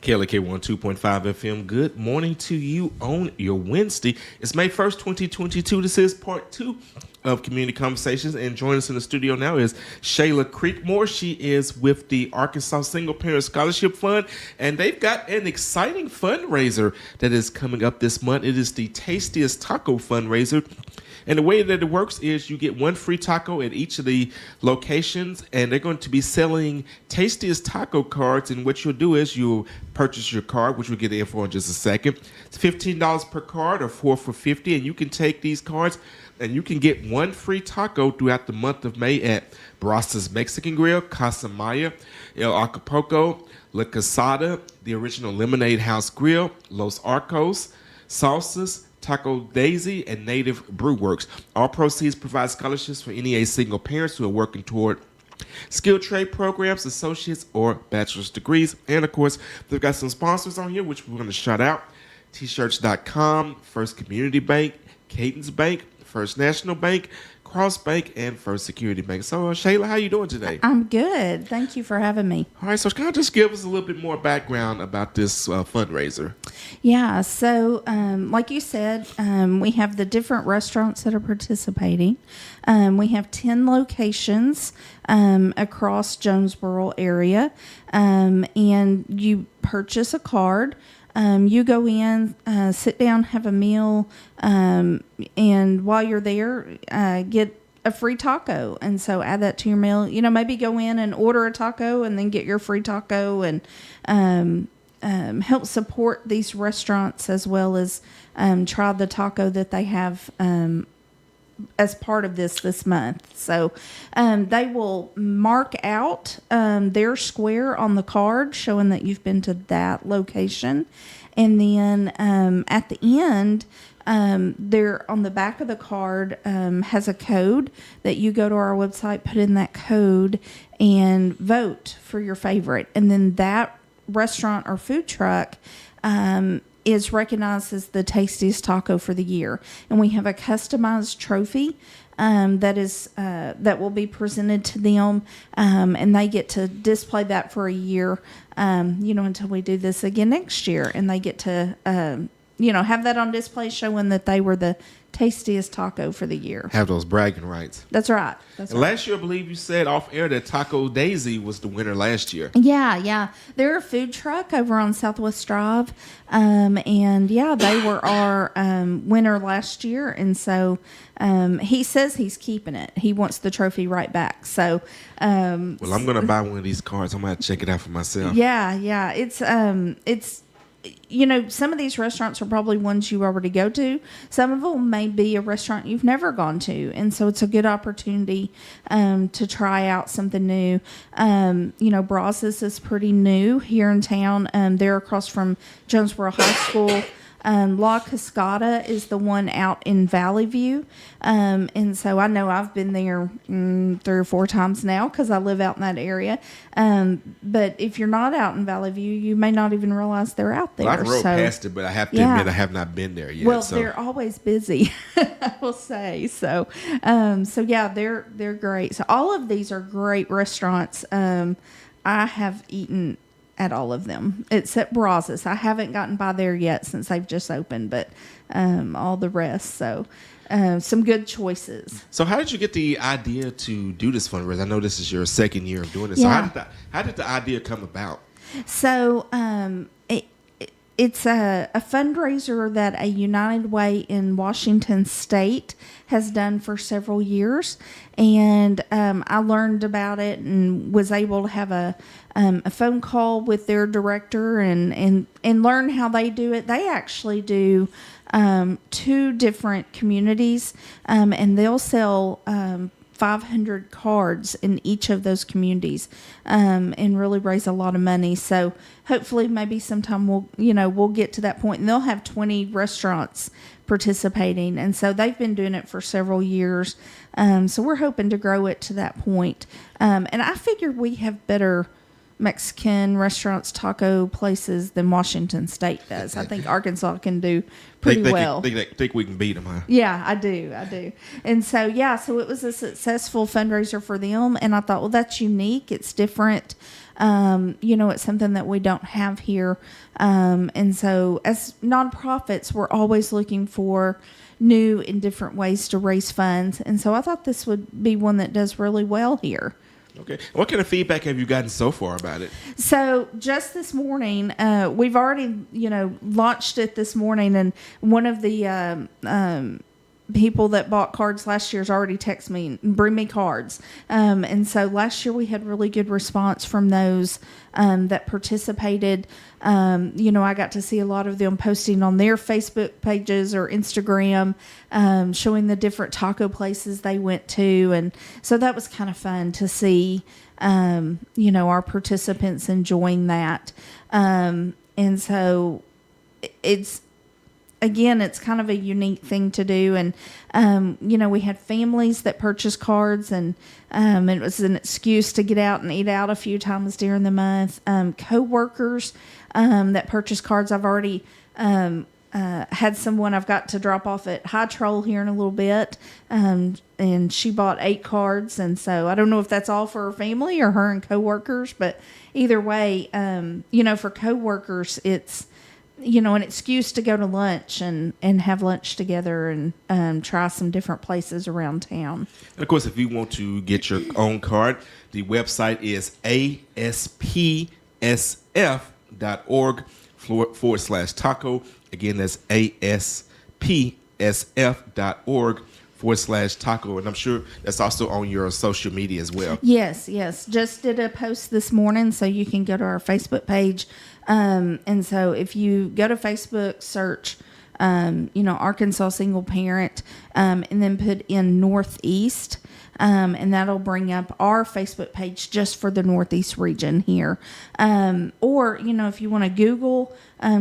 KLK 102.5 FM. Good morning to you on your Wednesday. It's May 1st, 2022. This is part 2 of Community Conversations. And joining us in the studio now is Shalia Creekmore. She is with the Arkansas Single Parent Scholarship Fund. And they've got an exciting fundraiser that is coming up this month. It is the Tastiest Taco fundraiser. And the way that it works is you get one free taco at each of the locations, and they're going to be selling Tastiest Taco cards. And what you'll do is you'll purchase your card, which we'll get the info in just a second. It's $15 per card or 4 for $50, and you can take these cards and you can get one free taco throughout the month of May at Barasta's Mexican Grill, Casa Maya, El Acapulco, La Casada, the Original Lemonade House Grill, Los Arcos, Salsas, Taco Daisy, and Native Brew Works. All proceeds provide scholarships for NEA single parents who are working toward skilled trade programs, associates, or bachelor's degrees. And, of course, they've got some sponsors on here, which we're going to shout out. T-shirts.com, First Community Bank, Cadence Bank, First National Bank, Cross Bank, and First Security Bank. So, Shayla, how you doing today? I'm good. Thank you for having me. All right, so can I just give us a little bit more background about this fundraiser? Yeah, so like you said, we have the different restaurants that are participating. We have 10 locations across Jonesboro area, and you purchase a card. You go in, sit down, have a meal, and while you're there, get a free taco. And so add that to your meal. You know, maybe go in and order a taco and then get your free taco, and help support these restaurants as well as try the taco that they have as part of this month. So they will mark out their square on the card showing that you've been to that location. And then at the end, there on the back of the card has a code that you go to our website, put in that code, and vote for your favorite. And then that restaurant or food truck is recognized as the tastiest taco for the year. And we have a customized trophy that will be presented to them, and they get to display that for a year, until we do this again next year. And they get to, have that on display showing that they were the tastiest taco for the year. Have those bragging rights. That's right. Last year, I believe you said off air that Taco Daisy was the winner last year. Yeah. They're a food truck over on Southwest Drive. They were our winner last year. And so he says he's keeping it. He wants the trophy right back. So, I'm going to buy one of these cards. I'm going to check it out for myself. Yeah. It's some of these restaurants are probably ones you already go to. Some of them may be a restaurant you've never gone to. And so it's a good opportunity to try out something new. Brazos is pretty new here in town. They're across from Jonesboro High School. La Cascada is the one out in Valley View. And so I know I've been there 3 or 4 times now because I live out in that area. But if you're not out in Valley View, you may not even realize they're out there. Well, I've rode past it, but I have to admit I have not been there yet. Well, they're always busy, I will say. So they're great. So all of these are great restaurants. I have eaten at all of them except Brazos. I haven't gotten by there yet since they've just opened, but all the rest. So some good choices. So how did you get the idea to do this fundraiser? I know this is your second year of doing this. Yeah. So how did the idea come about? So it's a fundraiser that a United Way in Washington State has done for several years. And I learned about it and was able to have a phone call with their director and learn how they do it. They actually do 2 different communities, and they'll sell 500 cards in each of those communities, and really raise a lot of money. So hopefully maybe sometime we'll get to that point, and they'll have 20 restaurants participating. And so they've been doing it for several years. So we're hoping to grow it to that point. And I figure we have better Mexican restaurants, taco places than Washington State does. I think Arkansas can do pretty well. They think we can beat them, huh? Yeah, I do. And so, so it was a successful fundraiser for them. And I thought, well, that's unique. It's different. It's something that we don't have here. And so as nonprofits, we're always looking for new and different ways to raise funds. And so I thought this would be one that does really well here. Okay. What kind of feedback have you gotten so far about it? So just this morning, we've already, launched it this morning, and one of the people that bought cards last year has already texted me, bring me cards. And so last year we had really good response from those that participated. I got to see a lot of them posting on their Facebook pages or Instagram, showing the different taco places they went to. And so that was kind of fun to see, our participants enjoying that. And so it's kind of a unique thing to do. And, we had families that purchased cards, and it was an excuse to get out and eat out a few times during the month. Co-workers that purchased cards. I've already had someone I've got to drop off at High Troll here in a little bit, and she bought 8 cards. And so I don't know if that's all for her family or her and co-workers, but either way, for co-workers, it's, an excuse to go to lunch and have lunch together and try some different places around town. And of course, if you want to get your own card, the website is aspsf.org/taco. Again, that's aspsf.org/taco. And I'm sure that's also on your social media as well. Yes. Just did a post this morning, so you can go to our Facebook page. And so if you go to Facebook, search, Arkansas single parent, and then put in Northeast, and that'll bring up our Facebook page just for the Northeast region here. Or, if you want to Google,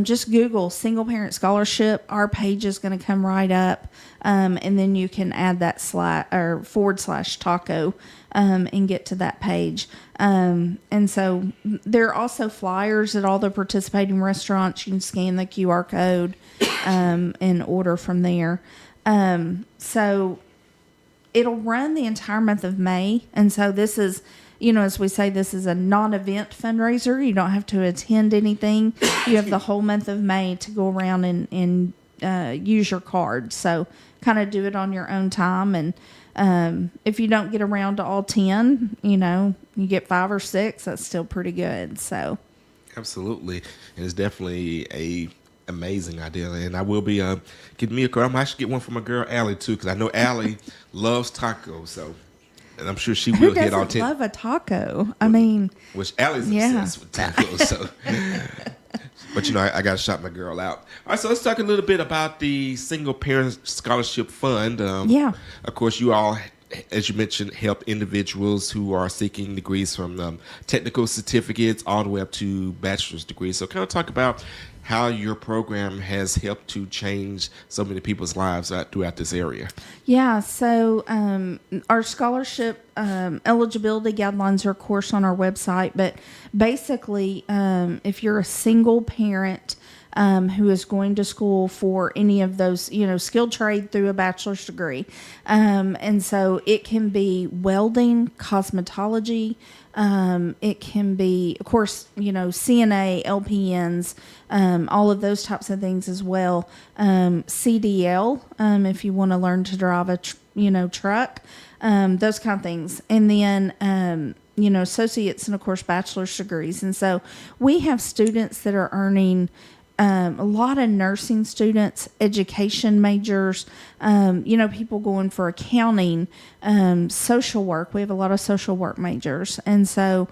just Google single parent scholarship. Our page is going to come right up. And then you can add that /taco, and get to that page. And so there are also flyers at all the participating restaurants. You can scan the QR code, and order from there. So it'll run the entire month of May. And so this is, as we say, this is a non-event fundraiser. You don't have to attend anything. You have the whole month of May to go around and use your card. So kind of do it on your own time. And if you don't get around to all 10, you get 5 or 6, that's still pretty good. So absolutely. And it's definitely a amazing idea. And I will be getting me a card. I might actually get one for my girl Allie too, because I know Allie loves tacos. So, and I'm sure she will hit all 10. Who doesn't love a taco? I mean, which Allie's obsessed with tacos. So, but I got to shout my girl out. All right, so let's talk a little bit about the Single Parent Scholarship Fund. Of course, you all, as you mentioned, help individuals who are seeking degrees from technical certificates all the way up to bachelor's degrees. So kind of talk about how your program has helped to change so many people's lives throughout this area. Yeah, so our scholarship eligibility guidelines are, of course, on our website. But basically, if you're a single parent who is going to school for any of those, skilled trade through a bachelor's degree, and so it can be welding, cosmetology. It can be, of course, CNA, LPNs, all of those types of things as well. CDL, if you want to learn to drive a truck, those kind of things. And then, associates and, of course, bachelor's degrees. And so we have students that are earning a lot of nursing students, education majors, people going for accounting, social work. We have a lot of social work majors. And so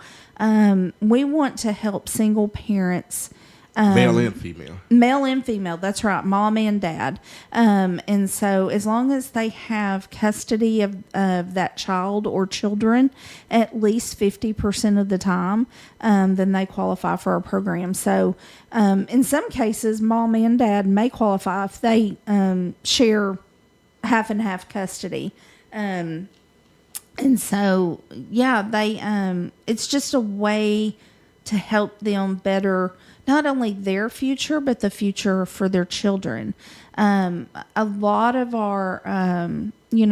we want to help single parents. Male and female. Male and female, that's right, mom and dad. And so as long as they have custody of that child or children at least 50% of the time, then they qualify for our program. So in some cases, mom and dad may qualify if they share half and half custody. And so, they it's just a way to help them better not only their future, but the future for their children. A lot of our,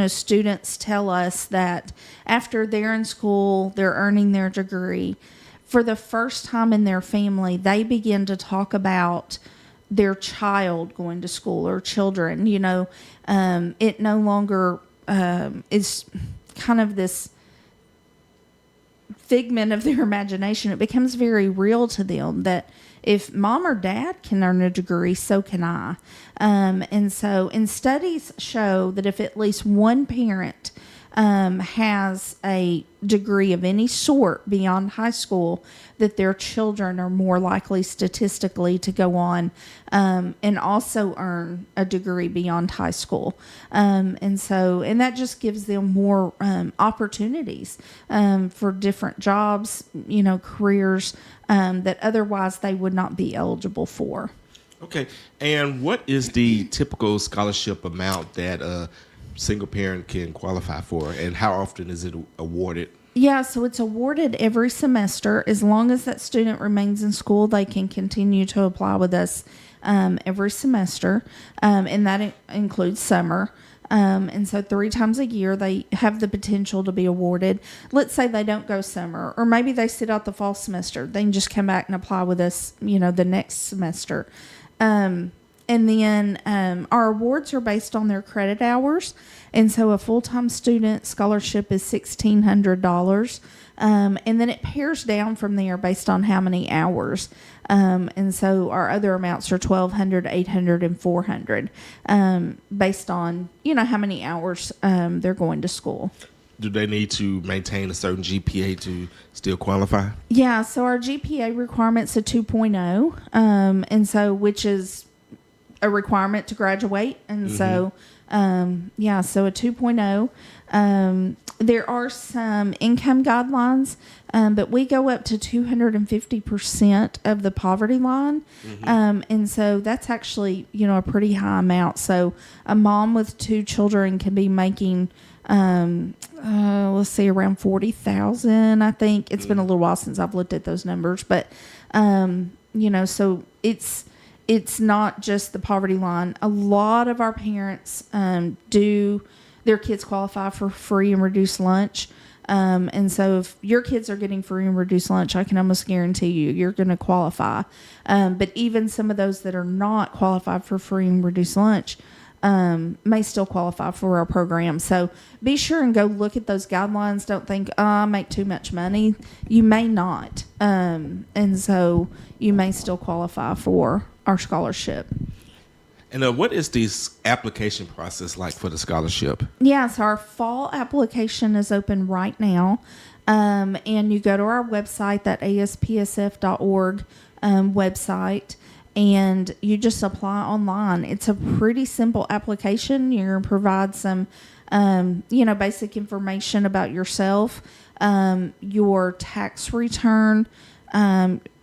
students tell us that after they're in school, they're earning their degree, for the first time in their family, they begin to talk about their child going to school or children. It no longer is kind of this figment of their imagination. It becomes very real to them that if mom or dad can earn a degree, so can I. And studies show that if at least one parent has a degree of any sort beyond high school, that their children are more likely statistically to go on and also earn a degree beyond high school. And that just gives them more opportunities for different jobs, careers that otherwise they would not be eligible for. Okay. And what is the typical scholarship amount that a single parent can qualify for, and how often is it awarded? Yeah, so it's awarded every semester. As long as that student remains in school, they can continue to apply with us every semester, and that includes summer. And so 3 times a year, they have the potential to be awarded. Let's say they don't go summer, or maybe they sit out the fall semester. They can just come back and apply with us, the next semester. And then our awards are based on their credit hours. And so a full-time student scholarship is $1,600. And then it pares down from there based on how many hours. And so our other amounts are $1,200, $800, and $400 based on, how many hours they're going to school. Do they need to maintain a certain GPA to still qualify? Yeah, so our GPA requirement's a 2.0, and so which is a requirement to graduate. And so a 2.0. There are some income guidelines, but we go up to 250% of the poverty line. And so that's actually, a pretty high amount. So a mom with 2 children can be making, let's see, around $40,000, I think. It's been a little while since I've looked at those numbers, but, so it's not just the poverty line. A lot of our parents their kids qualify for free and reduced lunch. And so if your kids are getting free and reduced lunch, I can almost guarantee you're going to qualify. But even some of those that are not qualified for free and reduced lunch may still qualify for our program. So be sure and go look at those guidelines. Don't think, I make too much money. You may not. And so you may still qualify for our scholarship. And what is the application process like for the scholarship? Yeah, so our fall application is open right now. And you go to our website, that aspsf.org website, and you just apply online. It's a pretty simple application. You're going to provide some, basic information about yourself, your tax return.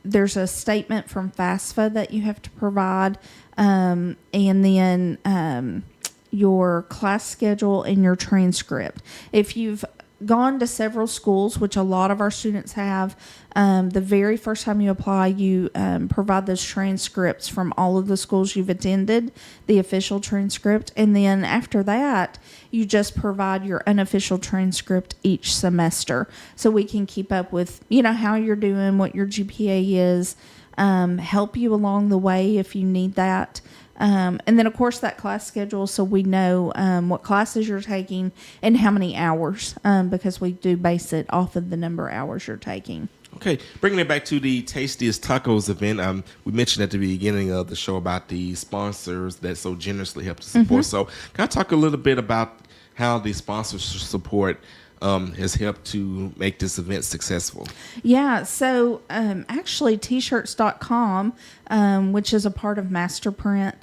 There's a statement from FAFSA that you have to provide, and then your class schedule and your transcript. If you've gone to several schools, which a lot of our students have, the very first time you apply, you provide those transcripts from all of the schools you've attended, the official transcript, and then after that, you just provide your unofficial transcript each semester, so we can keep up with, how you're doing, what your GPA is, help you along the way if you need that. And then, of course, that class schedule, so we know what classes you're taking and how many hours, because we do base it off of the number of hours you're taking. Okay, bringing it back to the Tastiest Tacos event, we mentioned at the beginning of the show about the sponsors that so generously help to support. So can I talk a little bit about how the sponsor support has helped to make this event successful? Yeah, so actually tshirts.com, which is a part of Masterprint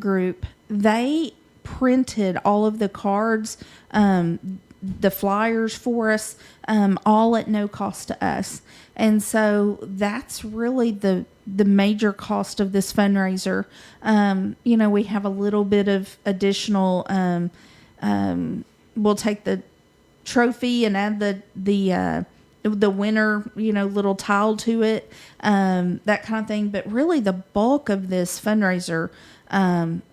Group, they printed all of the cards, the flyers for us, all at no cost to us. And so that's really the major cost of this fundraiser. We have a little bit of additional, we'll take the trophy and add the winner, little tile to it, that kind of thing. But really, the bulk of this fundraiser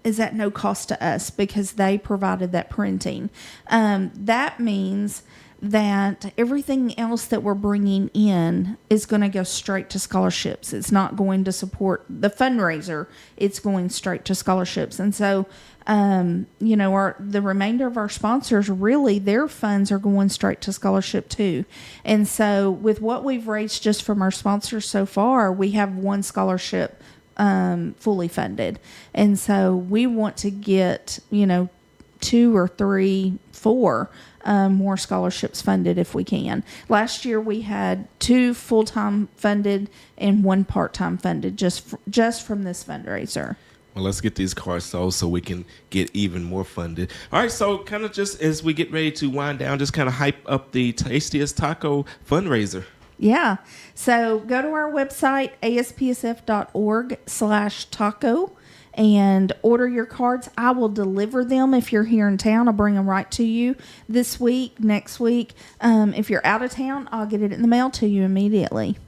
is at no cost to us because they provided that printing. That means that everything else that we're bringing in is going to go straight to scholarships. It's not going to support the fundraiser. It's going straight to scholarships. And so, the remainder of our sponsors, really, their funds are going straight to scholarship too. And so with what we've raised just from our sponsors so far, we have one scholarship fully funded. And so we want to get, 2 or 3, 4 more scholarships funded if we can. Last year we had 2 full-time funded and 1 part-time funded just from this fundraiser. Well, let's get these cards sold so we can get even more funded. All right, so kind of just as we get ready to wind down, just kind of hype up the Tastiest Taco fundraiser. Yeah. So go to our website, aspsf.org/taco, and order your cards. I will deliver them if you're here in town. I'll bring them right to you this week, next week. If you're out of town, I'll get it in the mail to you immediately.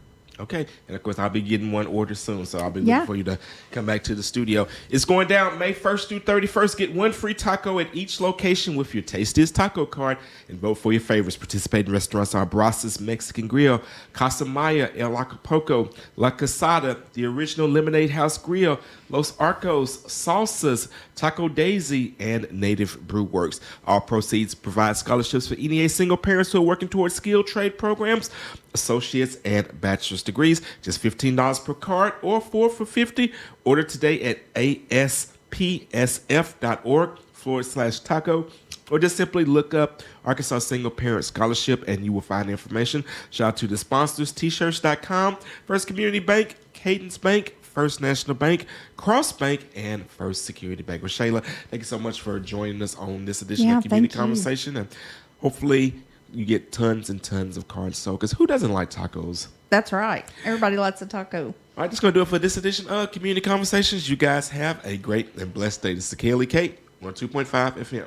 Okay. And, of course, I'll be getting one order soon, so I'll be looking for you to come back to the studio. It's going down May 1st through 31st. Get 1 free taco at each location with your Tastiest Taco card and vote for your favorites. Participating restaurants are Brazos Mexican Grill, Casa Maya, El Acapulco, La Casada, The Original Lemonade House Grill, Los Arcos, Salsas, Taco Daisy, and Native Brew Works. All proceeds provide scholarships for NEA single parents who are working towards skilled trade programs, associates, and bachelor's degrees. Just $15 per card or 4 for $50. Order today at aspsf.org/taco, or just simply look up Arkansas Single Parent Scholarship and you will find information. Shout out to the sponsors, tshirts.com, First Community Bank, Cadence Bank, First National Bank, Cross Bank, and First Security Bank. Well, Shayla, thank you so much for joining us on this edition of Community Conversation. And hopefully you get tons and tons of cards sold, because who doesn't like tacos? That's right. Everybody likes a taco. All right, that's going to do it for this edition of Community Conversations. You guys have a great and blessed day. This is Kelly Kate, 102.5 FM.